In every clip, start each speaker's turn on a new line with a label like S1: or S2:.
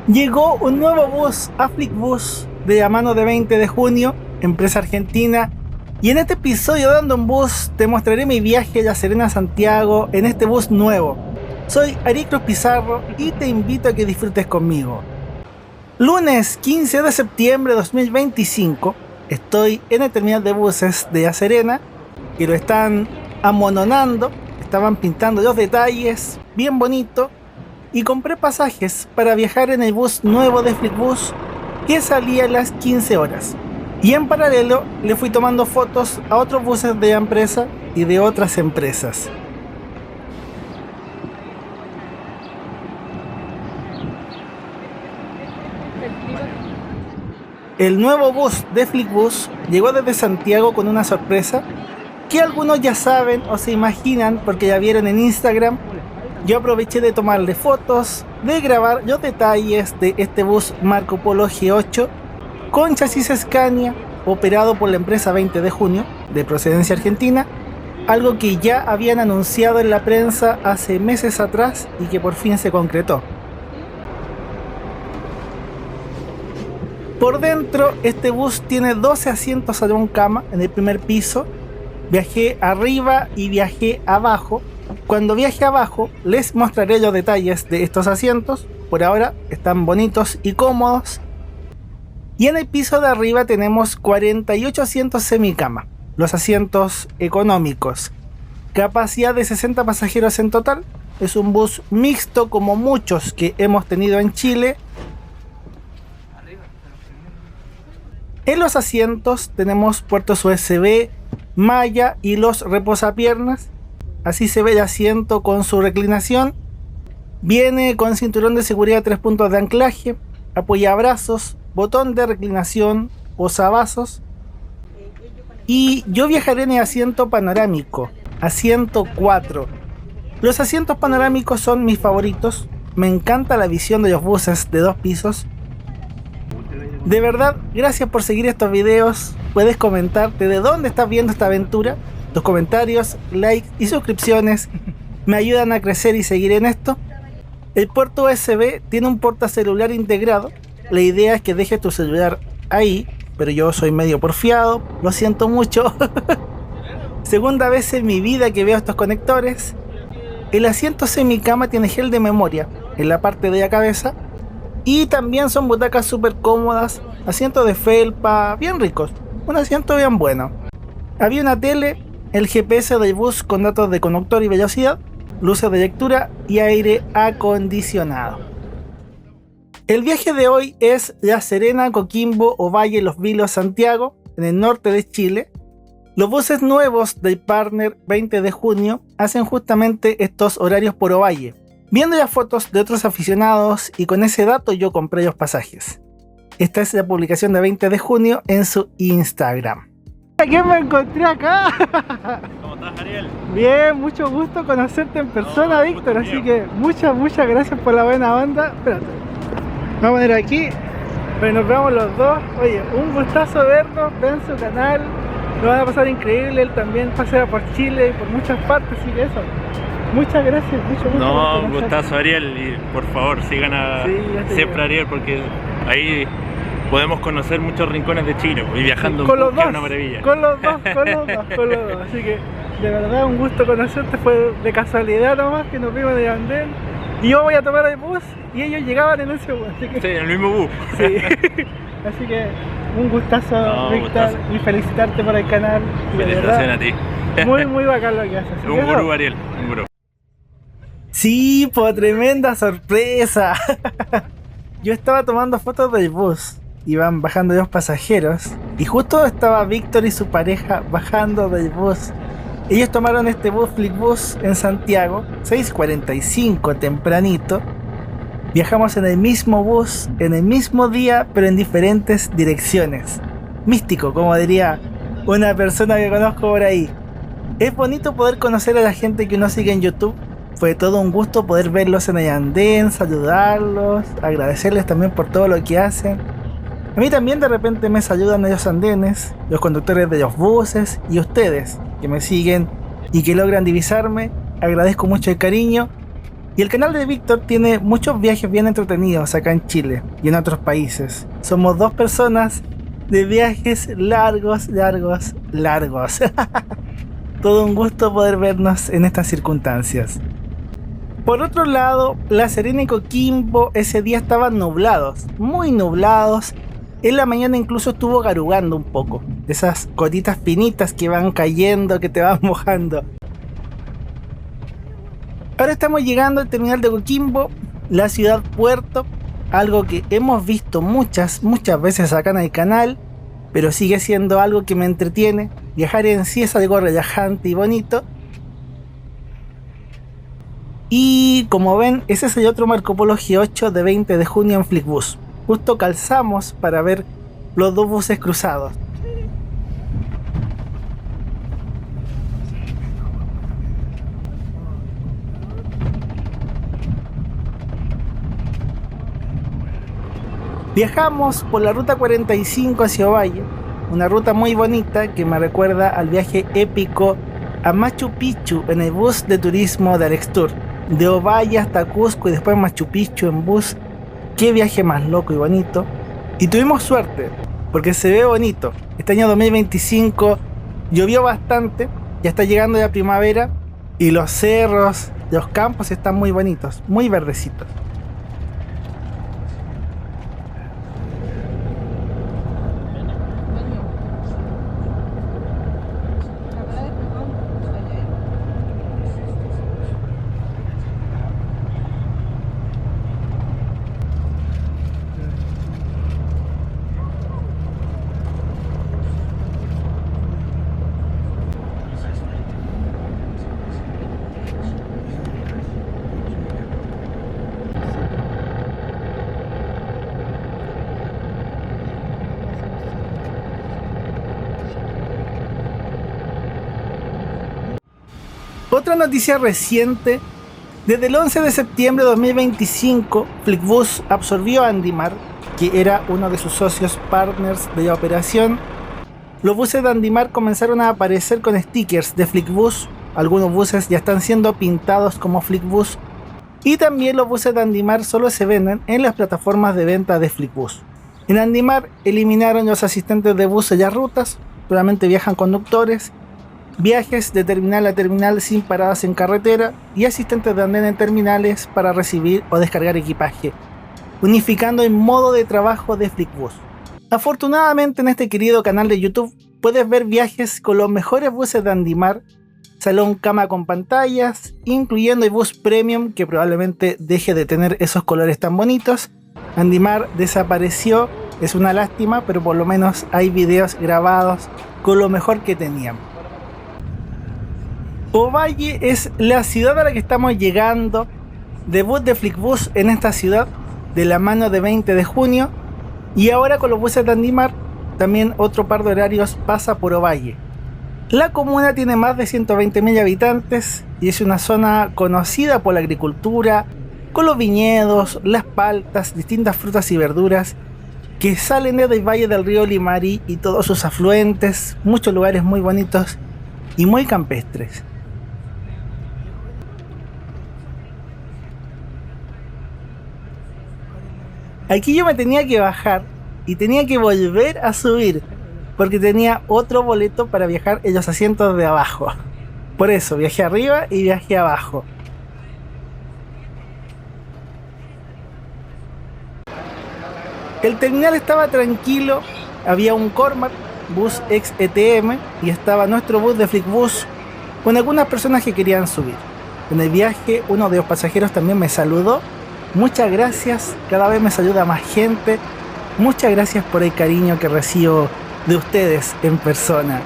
S1: Llegó un nuevo bus, Afflicbus, de la mano de 20 de junio, empresa argentina. Y en este episodio de Ando en Bus te mostraré mi viaje a La Serena a Santiago en este bus nuevo. Soy Ariel Cruz Pizarro y te invito a que disfrutes conmigo. Lunes 15 de septiembre de 2025, estoy en el terminal de buses de La Serena, que lo están amononando, estaban pintando los detalles, bien bonito, y compré pasajes para viajar en el bus nuevo de Afflicbus que salía a las 15 horas. Y en paralelo le fui tomando fotos a otros buses de la empresa y de otras empresas. El nuevo bus de Afflicbus llegó desde Santiago con una sorpresa que algunos ya saben o se imaginan porque ya vieron en Instagram. Yo aproveché de tomarle fotos, de grabar los detalles de este bus Marco Polo G8 con chasis Scania, operado por la empresa 20 de junio, de procedencia argentina, algo que ya habían anunciado en la prensa hace meses atrás y que por fin se concretó. Por dentro, este bus tiene 12 asientos salón cama en el primer piso. Viajé arriba y viajé abajo. Cuando viaje abajo les mostraré los detalles de estos asientos. Por ahora están bonitos y cómodos. Y en el piso de arriba tenemos 48 asientos semicama, los asientos económicos. Capacidad de 60 pasajeros en total. Es un bus mixto como muchos que hemos tenido en Chile. En los asientos tenemos puertos USB, malla y los reposapiernas. Así se ve el asiento con su reclinación. Viene con cinturón de seguridad, 3 puntos de anclaje, apoyabrazos, botón de reclinación, posavasos. Y yo viajaré en el asiento panorámico, asiento 4. Los asientos panorámicos son mis favoritos. Me encanta la visión de los buses de 2 pisos. De verdad, gracias por seguir estos videos. Puedes comentarte de dónde estás viendo esta aventura. Tus comentarios, likes y suscripciones me ayudan a crecer y seguir en esto. El puerto USB tiene un portacelular integrado. La idea es que dejes tu celular ahí, pero yo soy medio porfiado, lo siento mucho. Segunda vez en mi vida que veo estos conectores. El asiento semicama tiene gel de memoria en la parte de la cabeza. Y también son butacas súper cómodas, asientos de felpa, bien ricos, un asiento bien bueno. Había una tele, el GPS del bus con datos de conductor y velocidad, luces de lectura y aire acondicionado. El viaje de hoy es La Serena, Coquimbo, Ovalle, Los Vilos, Santiago, en el norte de Chile. Los buses nuevos del partner 20 de junio hacen justamente estos horarios por Ovalle. Viendo las fotos de otros aficionados y con ese dato yo compré los pasajes. Esta es la publicación de 20 de junio en su Instagram. ¿A quién me encontré acá?
S2: ¿Cómo estás, Ariel?
S1: Bien, mucho gusto conocerte en persona, Víctor. Así que muchas gracias por la buena onda. Espérate, vamos a poner aquí. Pues nos vemos los dos. Oye, un gustazo vernos. Vean su canal. Lo van a pasar increíble. Él también pasea por Chile y por muchas partes. Así que eso. Muchas gracias, mucho gusto.
S2: No, un gustazo, Ariel, y por favor sigan a siempre Ariel, porque ahí podemos conocer muchos rincones de Chile y viajando
S1: con
S2: en
S1: los
S2: bus, que
S1: dos,
S2: es una maravilla.
S1: con los dos. Así que de verdad un gusto conocerte, fue de casualidad nomás que nos vimos de andén. Y yo voy a tomar el bus y ellos llegaban en ese bus. Así que,
S2: sí, en el mismo bus.
S1: Sí. Así que un gustazo,
S2: No,
S1: Víctor,
S2: gustazo.
S1: Y felicitarte por el canal. Y de
S2: Felicitaciones a ti.
S1: muy bacán lo que haces. Así
S2: Un
S1: que
S2: gurú,
S1: eso.
S2: Ariel, un gurú.
S1: Sí, pues tremenda sorpresa. Yo estaba tomando fotos del bus, iban bajando los pasajeros y justo estaba Víctor y su pareja bajando del bus. Ellos tomaron este bus Afflicbus en Santiago, 6:45 tempranito. Viajamos en el mismo bus, en el mismo día, pero en diferentes direcciones. Místico, como diría una persona que conozco por ahí. Es bonito poder conocer a la gente que uno sigue en YouTube. Fue todo un gusto poder verlos en el andén, saludarlos, agradecerles también por todo lo que hacen. A mí también de repente me saludan en los andenes, los conductores de los buses y ustedes que me siguen y que logran divisarme. Agradezco mucho el cariño Y el canal de Víctor tiene muchos viajes bien entretenidos acá en Chile y en otros países. Somos dos personas de viajes largos. Todo un gusto poder vernos en estas circunstancias. Por otro lado, La Serena y Coquimbo ese día estaban nublados, muy nublados. En la mañana incluso estuvo garugando un poco. Esas gotitas finitas que van cayendo, que te van mojando. Ahora estamos llegando al terminal de Coquimbo, la ciudad puerto, algo que hemos visto muchas veces acá en el canal, pero sigue siendo algo que me entretiene. Viajar en sí es algo relajante y bonito. Y como ven, ese es el otro Marco Polo G8 de 20 de junio en Flixbus. Justo calzamos para ver los dos buses cruzados. Viajamos por la ruta 45 hacia Ovalle, una ruta muy bonita que me recuerda al viaje épico a Machu Picchu en el bus de turismo de Alextour, de Ovalle hasta Cusco y después Machu Picchu en bus. Qué viaje más loco y bonito. Y tuvimos suerte, porque se ve bonito. Este año 2025 llovió bastante, ya está llegando la primavera y los cerros, los campos están muy bonitos, muy verdecitos. Otra noticia reciente: desde el 11 de septiembre de 2025, Flixbus absorbió a Andimar, que era uno de sus socios partners de la operación. Los buses de Andimar comenzaron a aparecer con stickers de Flixbus. Algunos buses ya están siendo pintados como Flixbus. Y también los buses de Andimar solo se venden en las plataformas de venta de Flixbus. En Andimar eliminaron los asistentes de bus y las rutas, solamente viajan conductores, viajes de terminal a terminal sin paradas en carretera y asistentes de andén en terminales para recibir o descargar equipaje, unificando el modo de trabajo de Flixbus. Afortunadamente en este querido canal de YouTube puedes ver viajes con los mejores buses de Andimar, salón cama con pantallas, incluyendo el bus premium que probablemente deje de tener esos colores tan bonitos. Andimar desapareció, es una lástima, pero por lo menos hay videos grabados con lo mejor que tenían. Ovalle es la ciudad a la que estamos llegando. Debut de Flixbus en esta ciudad de la mano de 20 de junio. Y ahora con los buses de Andimar, también otro par de horarios pasa por Ovalle. La comuna tiene más de 120.000 habitantes y es una zona conocida por la agricultura, con los viñedos, las paltas, distintas frutas y verduras que salen desde el valle del río Limari y todos sus afluentes, muchos lugares muy bonitos y muy campestres. Aquí yo me tenía que bajar y tenía que volver a subir porque tenía otro boleto para viajar en los asientos de abajo. Por eso viajé arriba y viajé abajo. El terminal estaba tranquilo, había un Cormac, bus ex ETM, y estaba nuestro bus de Flixbus con algunas personas que querían subir. En el viaje uno de los pasajeros también me saludó. Muchas gracias, cada vez me saluda más gente. Muchas gracias por el cariño que recibo de ustedes en persona.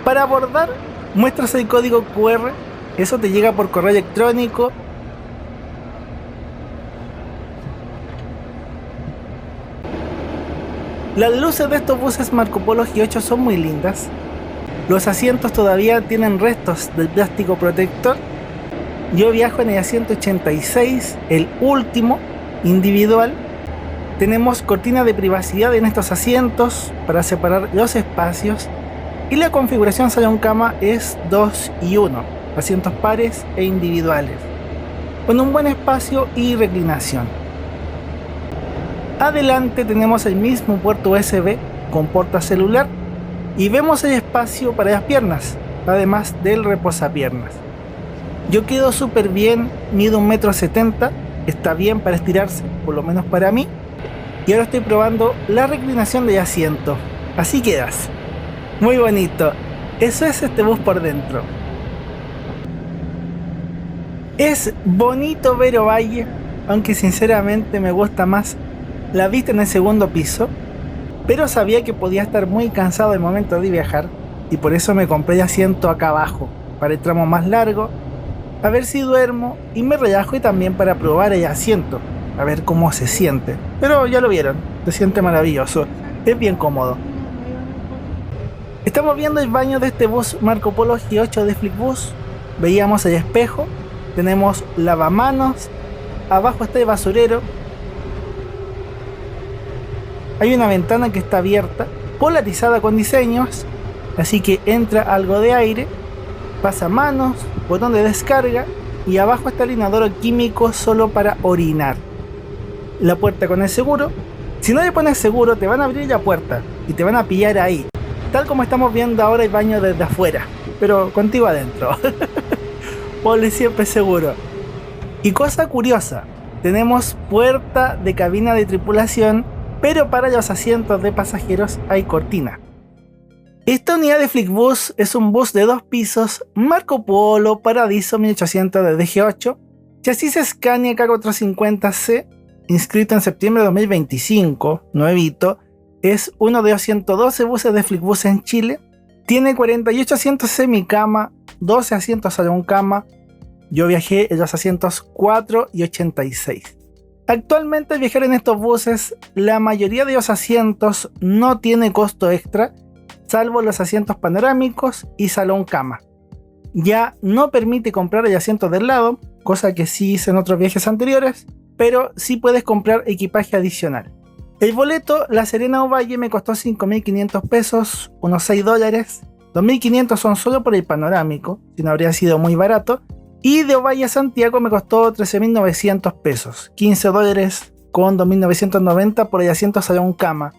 S1: Para abordar, muestras el código QR, eso te llega por correo electrónico. Las luces de estos buses Marco Polo G8 son muy lindas. Los asientos todavía tienen restos del plástico protector. Yo viajo en el asiento 86, el último, individual. Tenemos cortina de privacidad en estos asientos para separar los espacios. Y la configuración salón cama es 2 y 1. asientos pares e individuales, con un buen espacio y reclinación. Adelante tenemos el mismo puerto USB con porta celular y vemos el espacio para las piernas, además del reposapiernas. Yo quedo súper bien, mido 1,70 m, está bien para estirarse, por lo menos para mí. Y ahora estoy probando la reclinación del asiento. Así quedas. Muy bonito. Eso es este bus por dentro. Es bonito ver Ovalle, aunque sinceramente me gusta más la vista en el segundo piso. Pero sabía que podía estar muy cansado al momento de viajar y por eso me compré el asiento acá abajo, para el tramo más largo, a ver si duermo y me relajo, y también para probar el asiento, a ver cómo se siente. Pero ya lo vieron, se siente maravilloso, es bien cómodo. Estamos viendo el baño de este bus Marco Polo G8 de Flixbus. Veíamos el espejo, tenemos lavamanos, abajo está el basurero. Hay una ventana que está abierta, polarizada con diseños, así que entra algo de aire, pasamanos, botón de descarga y abajo está el inodoro químico solo para orinar. La puerta con el seguro. Si no le pones seguro te van a abrir la puerta y te van a pillar ahí, tal como estamos viendo ahora el baño desde afuera, pero contigo adentro. Ponle siempre seguro. Y cosa curiosa, tenemos puerta de cabina de tripulación, pero para los asientos de pasajeros hay cortina. Esta unidad de Flixbus es un bus de 2 pisos Marco Polo Paradiso 1800 de DG8, chasis Scania K450C, inscrito en septiembre de 2025, nuevito. Es uno de los 112 buses de Flixbus en Chile. Tiene 48 asientos semicama, 12 asientos salón cama. Yo viajé en los asientos 4 y 86. Actualmente al viajar en estos buses, la mayoría de los asientos no tiene costo extra, salvo los asientos panorámicos y salón cama. Ya no permite comprar el asiento del lado, cosa que sí hice en otros viajes anteriores, pero sí puedes comprar equipaje adicional. El boleto La Serena Ovalle me costó 5.500 pesos, unos $6. 2.500 son solo por el panorámico, si no habría sido muy barato. Y de Ovalle a Santiago me costó 13.900 pesos, $15 con 2.990 por el asiento salón cama.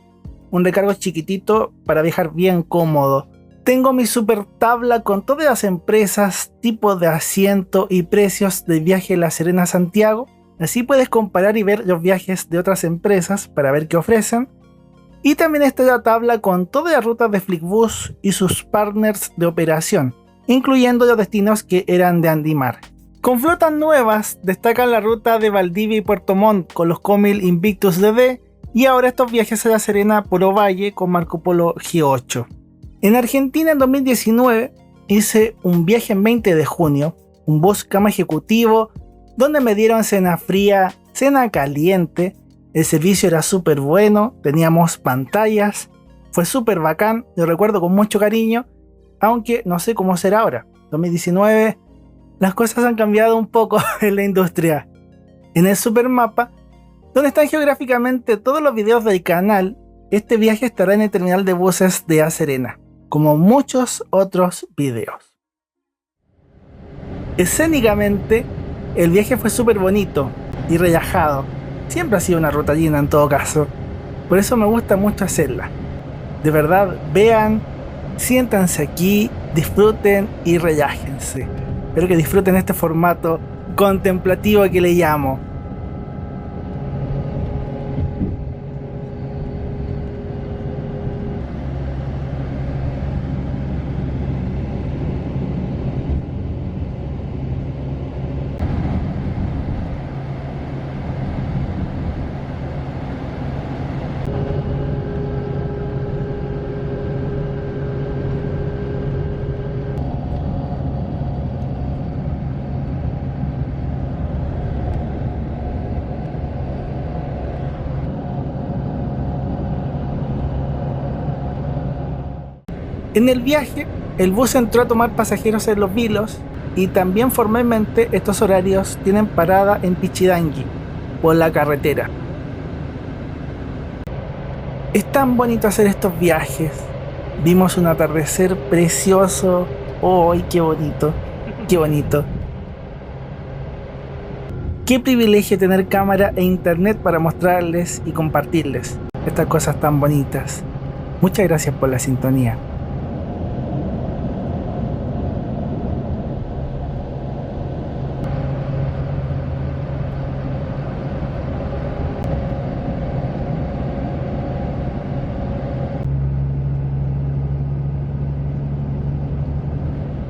S1: Un recargo chiquitito para viajar bien cómodo. Tengo mi super tabla con todas las empresas, tipos de asiento y precios del viaje La Serena a Santiago. Así puedes comparar y ver los viajes de otras empresas para ver qué ofrecen. Y también está la tabla con todas las rutas de Flixbus y sus partners de operación, incluyendo los destinos que eran de Andimar. Con flotas nuevas destacan la ruta de Valdivia y Puerto Montt con los Comil Invictus DD, y ahora estos viajes a La Serena por Ovalle con Marco Polo G8. En Argentina en 2019 hice un viaje en 20 de junio, un bus cama ejecutivo donde me dieron cena fría, cena caliente, el servicio era súper bueno, teníamos pantallas, fue súper bacán, lo recuerdo con mucho cariño, aunque no sé cómo será ahora. 2019, las cosas han cambiado un poco en la industria. En el supermapa, donde están geográficamente todos los videos del canal, este viaje estará en el terminal de buses de La Serena, como muchos otros videos. Escénicamente, el viaje fue súper bonito y relajado. Siempre ha sido una ruta llena en todo caso, por eso me gusta mucho hacerla. De verdad, vean, siéntanse aquí, disfruten y relájense. Espero que disfruten este formato contemplativo que le llamo. En el viaje, el bus entró a tomar pasajeros en Los Vilos y también formalmente estos horarios tienen parada en Pichidangui, por la carretera. Es tan bonito hacer estos viajes. Vimos un atardecer precioso. ¡Ay, qué bonito! Qué bonito. Qué privilegio tener cámara e internet para mostrarles y compartirles estas cosas tan bonitas. Muchas gracias por la sintonía.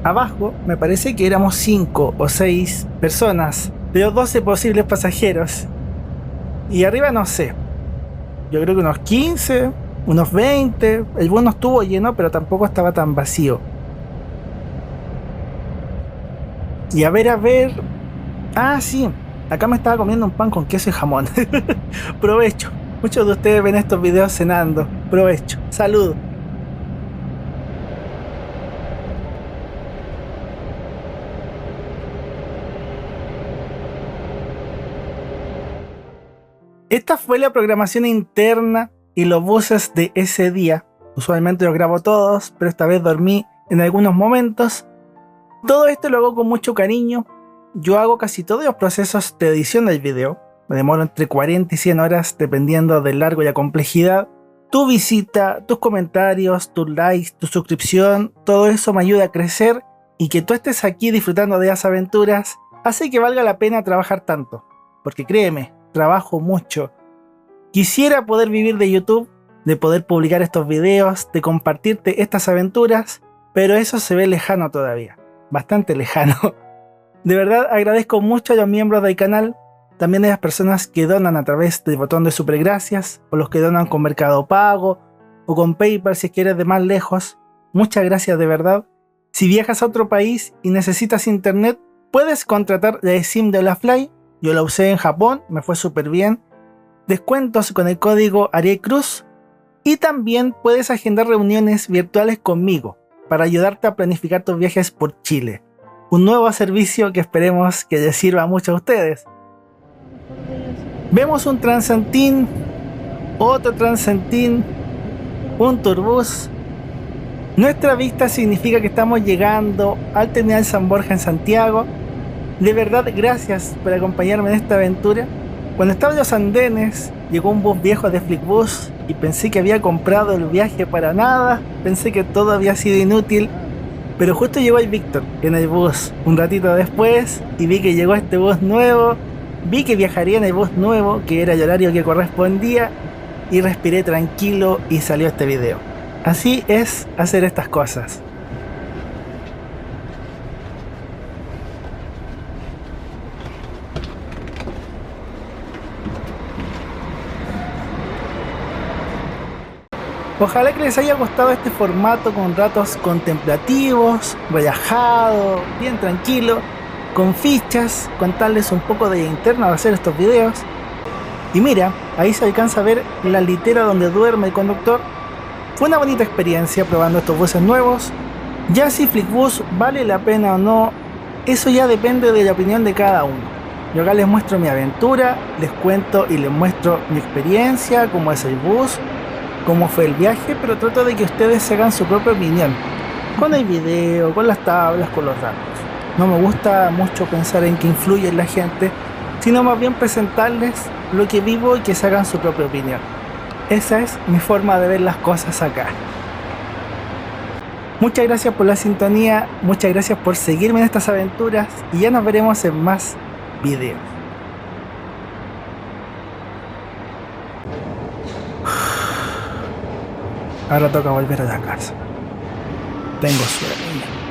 S1: Abajo me parece que éramos 5 o 6 personas de los 12 posibles pasajeros. Y arriba no sé. Yo creo que unos 15, unos 20. El bus no estuvo lleno, pero tampoco estaba tan vacío. Y a ver. Ah, sí. Acá me estaba comiendo un pan con queso y jamón. Provecho. Muchos de ustedes ven estos videos cenando. Provecho. Salud. Esta fue la programación interna y los buses de ese día. Usualmente los grabo todos, pero esta vez dormí en algunos momentos. Todo esto lo hago con mucho cariño. Yo hago casi todos los procesos de edición del video. Me demoro entre 40 y 100 horas dependiendo del largo y la complejidad. Tu visita, tus comentarios, tus likes, tu suscripción, todo eso me ayuda a crecer y que tú estés aquí disfrutando de las aventuras hace que valga la pena trabajar tanto. Porque créeme, trabajo mucho. Quisiera poder vivir de YouTube, de poder publicar estos videos, de compartirte estas aventuras, pero eso se ve lejano todavía, bastante lejano. De verdad agradezco mucho a los miembros del canal, también a las personas que donan a través del botón de super gracias, o los que donan con Mercado Pago, o con PayPal si quieres de más lejos. Muchas gracias de verdad. Si viajas a otro país y necesitas internet, puedes contratar la SIM de Olafly. Yo la usé en Japón, me fue súper bien. Descuentos con el código Ariel Cruz. Y también puedes agendar reuniones virtuales conmigo para ayudarte a planificar tus viajes por Chile. Un nuevo servicio que esperemos que les sirva a muchos a ustedes. Vemos un Transantín, otro Transantín, un Turbus. Nuestra vista significa que estamos llegando al terminal San Borja en Santiago. De verdad, gracias por acompañarme en esta aventura. Cuando estaba en los andenes, llegó un bus viejo de Flixbus y pensé que había comprado el viaje para nada. Pensé que todo había sido inútil. Pero justo llegó el Víctor en el bus un ratito después y vi que llegó este bus nuevo. Vi que viajaría en el bus nuevo, que era el horario que correspondía, y respiré tranquilo y salió este video. Así es hacer estas cosas. Ojalá que les haya gustado este formato con ratos contemplativos, relajado, bien tranquilo, con fichas, contarles un poco de interna de hacer estos videos. Y mira, ahí se alcanza a ver la litera donde duerme el conductor. Fue una bonita experiencia probando estos buses nuevos. Ya si Flixbus vale la pena o no, eso ya depende de la opinión de cada uno. Yo acá les muestro mi aventura, les cuento y les muestro mi experiencia, cómo es el bus, cómo fue el viaje, pero trato de que ustedes se hagan su propia opinión, con el video, con las tablas, con los datos. No me gusta mucho pensar en que influye en la gente, sino más bien presentarles lo que vivo y que se hagan su propia opinión. Esa es mi forma de ver las cosas acá. Muchas gracias por la sintonía, muchas gracias por seguirme en estas aventuras y ya nos veremos en más videos. Ahora toca volver a la casa. Tengo sueño.